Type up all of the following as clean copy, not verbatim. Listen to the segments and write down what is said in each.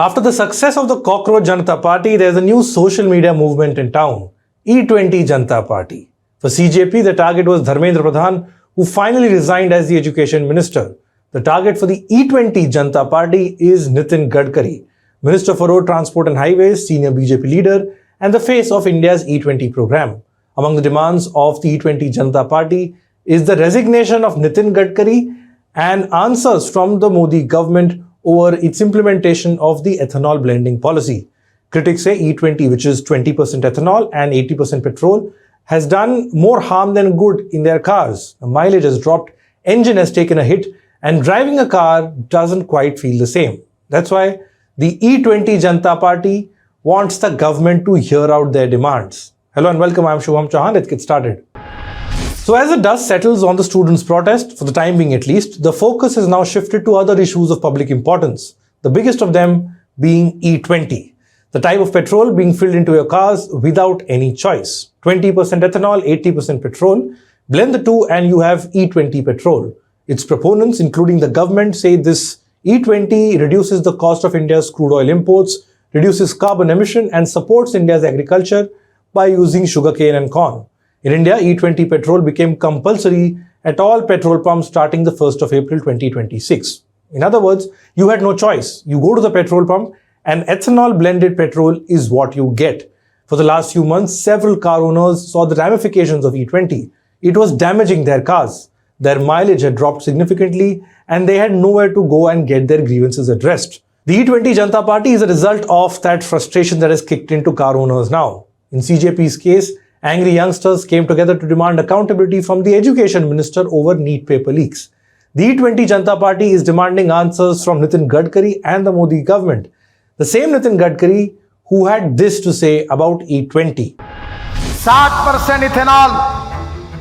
After the success of the cockroach Janata Party, there's a new social media movement in town, E20 Janta Party. For CJP, the target was Dharmendra Pradhan, who finally resigned as the education minister. The target for the E20 Janta Party is Nitin Gadkari, Minister for Road Transport and Highways, senior BJP leader, and the face of India's E20 program. Among the demands of the E20 Janta Party is the resignation of Nitin Gadkari and answers from the Modi government over its implementation of the ethanol blending policy. Critics say E20, which is 20% ethanol and 80% petrol, has done more harm than good in their cars. The mileage has dropped, engine has taken a hit, and driving a car doesn't quite feel the same. That's why the E20 Janta Party wants the government to hear out their demands. Hello and welcome, I'm Shubham Chauhan. Let's get started. So as the dust settles on the students' protest, for the time being at least, the focus has now shifted to other issues of public importance, the biggest of them being E20, the type of petrol being filled into your cars without any choice. 20% ethanol, 80% petrol, blend the two and you have E20 petrol. Its proponents, including the government, say this E20 reduces the cost of India's crude oil imports, reduces carbon emission and supports India's agriculture by using sugarcane and corn. In India, E20 petrol became compulsory at all petrol pumps starting the 1st of April 2026. In other words, you had no choice. You go to the petrol pump and ethanol blended petrol is what you get. For the last few months, several car owners saw the ramifications of E20. It was damaging their cars. Their mileage had dropped significantly and they had nowhere to go and get their grievances addressed. The E20 Janta Party is a result of that frustration that has kicked into car owners now. In CJP's case, angry youngsters came together to demand accountability from the education minister over NEET paper leaks. The E20 Janta Party is demanding answers from Nitin Gadkari and the Modi government. The same Nitin Gadkari who had this to say about E20. 60% ethanol,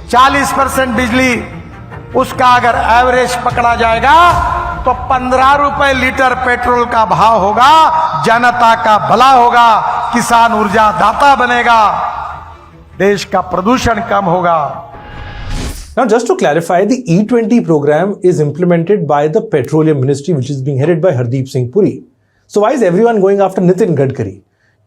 40% बिजली, उसका अगर average पकड़ा जाएगा तो 15 रुपए litre petrol का भाव होगा, जनता का भला होगा, किसान ऊर्जा दाता बनेगा, देश का प्रदूषण कम होगा. Now, just to clarify, the E20 program is implemented by the Petroleum Ministry, which is being headed by Hardeep Singh Puri. So why is everyone going after Nitin Gadkari?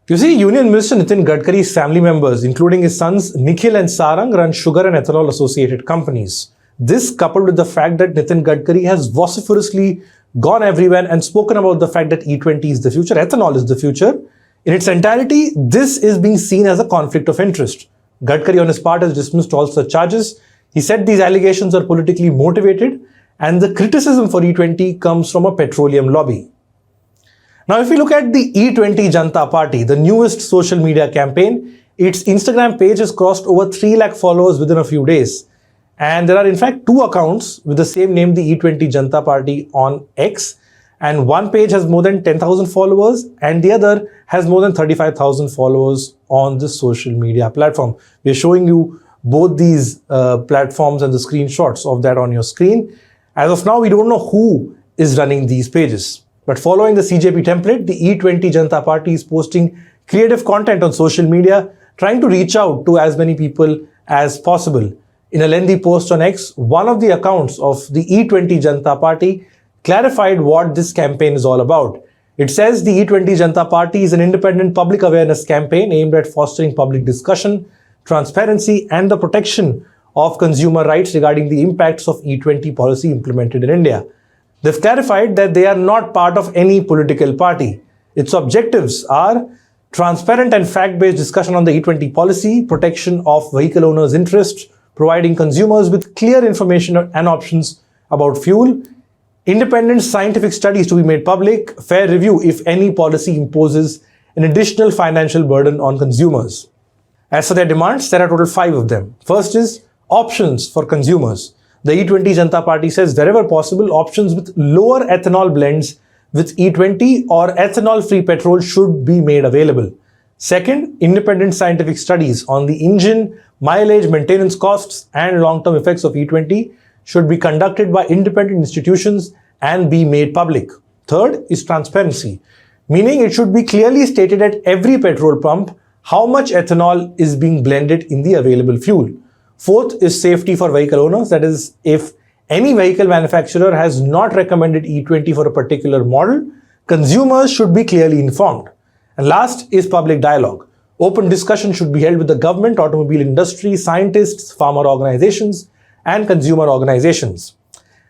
You see, Union Minister Nitin Gadkari's family members, including his sons Nikhil and Sarang, run sugar and ethanol associated companies. This, coupled with the fact that Nitin Gadkari has vociferously gone everywhere and spoken about the fact that E20 is the future, ethanol is the future, in its entirety, this is being seen as a conflict of interest. Gadkari on his part has dismissed all such charges. He said these allegations are politically motivated and the criticism for E20 comes from a petroleum lobby. Now, if we look at the E20 Janta Party, the newest social media campaign, its Instagram page has crossed over 3 lakh followers within a few days. And there are in fact 2 accounts with the same name, the E20 Janta Party on X. And one page has more than 10,000 followers and the other has more than 35,000 followers on this social media platform. We're showing you both these platforms and the screenshots of that on your screen. As of now, we don't know who is running these pages. But following the CJP template, the E20 Janta Party is posting creative content on social media, trying to reach out to as many people as possible. In a lengthy post on X, one of the accounts of the E20 Janta Party clarified what this campaign is all about. It says the E20 Janta Party is an independent public awareness campaign aimed at fostering public discussion, transparency, and the protection of consumer rights regarding the impacts of E20 policy implemented in India. They've clarified that they are not part of any political party. Its objectives are transparent and fact-based discussion on the E20 policy, protection of vehicle owners' interests, providing consumers with clear information and options about fuel, independent scientific studies to be made public, fair review if any policy imposes an additional financial burden on consumers. As for their demands, there are total 5 of them. First is options for consumers. The E20 Janta Party says wherever possible, options with lower ethanol blends with E20 or ethanol-free petrol should be made available. Second, independent scientific studies on the engine, mileage, maintenance costs, and long-term effects of E20 should be conducted by independent institutions and be made public. Third is transparency, meaning it should be clearly stated at every petrol pump how much ethanol is being blended in the available fuel. Fourth is safety for vehicle owners. That is, if any vehicle manufacturer has not recommended E20 for a particular model, consumers should be clearly informed. And last is public dialogue. Open discussion should be held with the government, automobile industry, scientists, farmer organizations, and consumer organizations.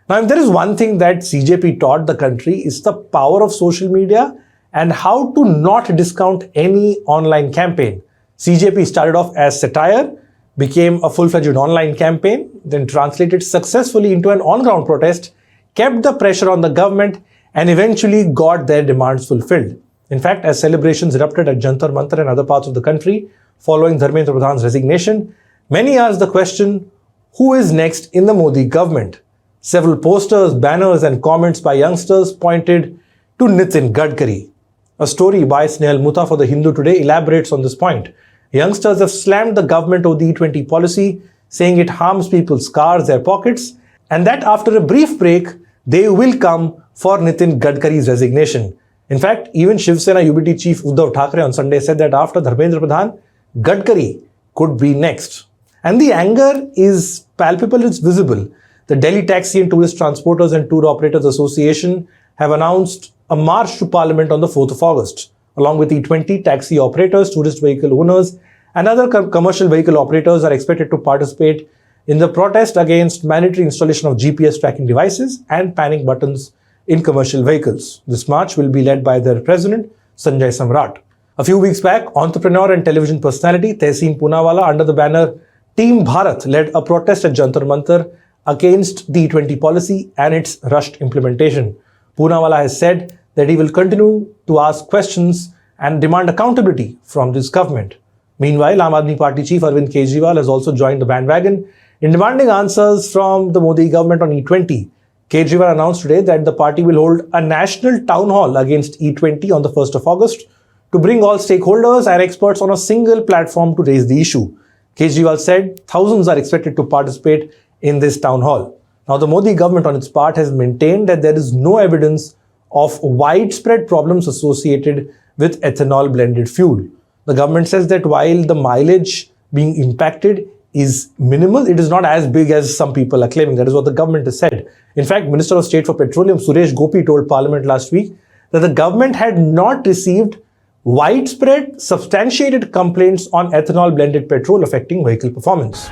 Now, if there is one thing that CJP taught the country, is the power of social media and how to not discount any online campaign. CJP started off as satire, became a full-fledged online campaign, then translated successfully into an on-ground protest, kept the pressure on the government, and eventually got their demands fulfilled. In fact, as celebrations erupted at Jantar Mantar and other parts of the country following Dharmendra Pradhan's resignation, many asked the question, who is next in the Modi government? Several posters, banners, and comments by youngsters pointed to Nitin Gadkari. A story by Snehal Mutta for the Hindu Today elaborates on this point. Youngsters have slammed the government over the E20 policy, saying it harms people's cars, their pockets, and that after a brief break, they will come for Nitin Gadkari's resignation. In fact, even Shiv Sena UBT chief Uddhav Thackeray on Sunday said that after Dharmendra Pradhan, Gadkari could be next. And the anger is palpable, it's visible. The Delhi Taxi and Tourist Transporters and Tour Operators Association have announced a march to Parliament on the 4th of August. Along with E20, taxi operators, tourist vehicle owners, and other commercial vehicle operators are expected to participate in the protest against mandatory installation of GPS tracking devices and panic buttons in commercial vehicles. This march will be led by their president, Sanjay Samrat. A few weeks back, entrepreneur and television personality Tehseen Poonawalla, under the banner Team Bharat, led a protest at Jantar Mantar against the E20 policy and its rushed implementation. Poonawalla has said that he will continue to ask questions and demand accountability from this government. Meanwhile, Aam Aadmi Party chief Arvind Kejriwal has also joined the bandwagon in demanding answers from the Modi government on E20. Kejriwal announced today that the party will hold a national town hall against E20 on the 1st of August to bring all stakeholders and experts on a single platform to raise the issue. Kejriwal said thousands are expected to participate in this town hall. Now, the Modi government on its part has maintained that there is no evidence of widespread problems associated with ethanol blended fuel. The government says that while the mileage being impacted is minimal, it is not as big as some people are claiming. That is what the government has said. In fact, Minister of State for Petroleum Suresh Gopi told Parliament last week that the government had not received widespread, substantiated complaints on ethanol blended petrol affecting vehicle performance.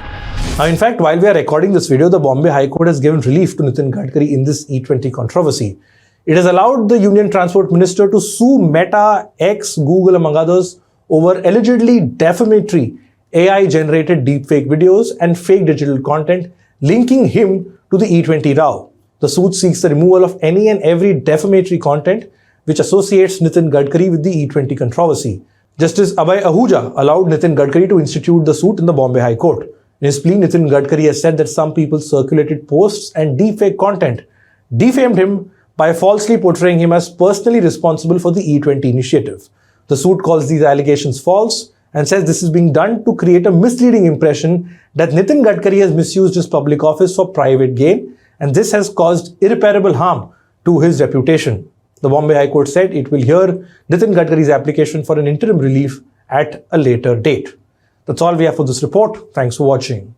Now, in fact, while we are recording this video, the Bombay High Court has given relief to Nitin Gadkari in this E20 controversy. It has allowed the Union Transport Minister to sue Meta, X, Google, among others, over allegedly defamatory AI-generated deepfake videos and fake digital content linking him to the E20 row. The suit seeks the removal of any and every defamatory content which associates Nitin Gadkari with the E20 controversy. Justice Abhay Ahuja allowed Nitin Gadkari to institute the suit in the Bombay High Court. In his plea, Nitin Gadkari has said that some people circulated posts and deepfake content, defamed him by falsely portraying him as personally responsible for the E20 initiative. The suit calls these allegations false and says this is being done to create a misleading impression that Nitin Gadkari has misused his public office for private gain, and this has caused irreparable harm to his reputation. The Bombay High Court said it will hear Nitin Gadkari's application for an interim relief at a later date. That's all we have for this report. Thanks for watching.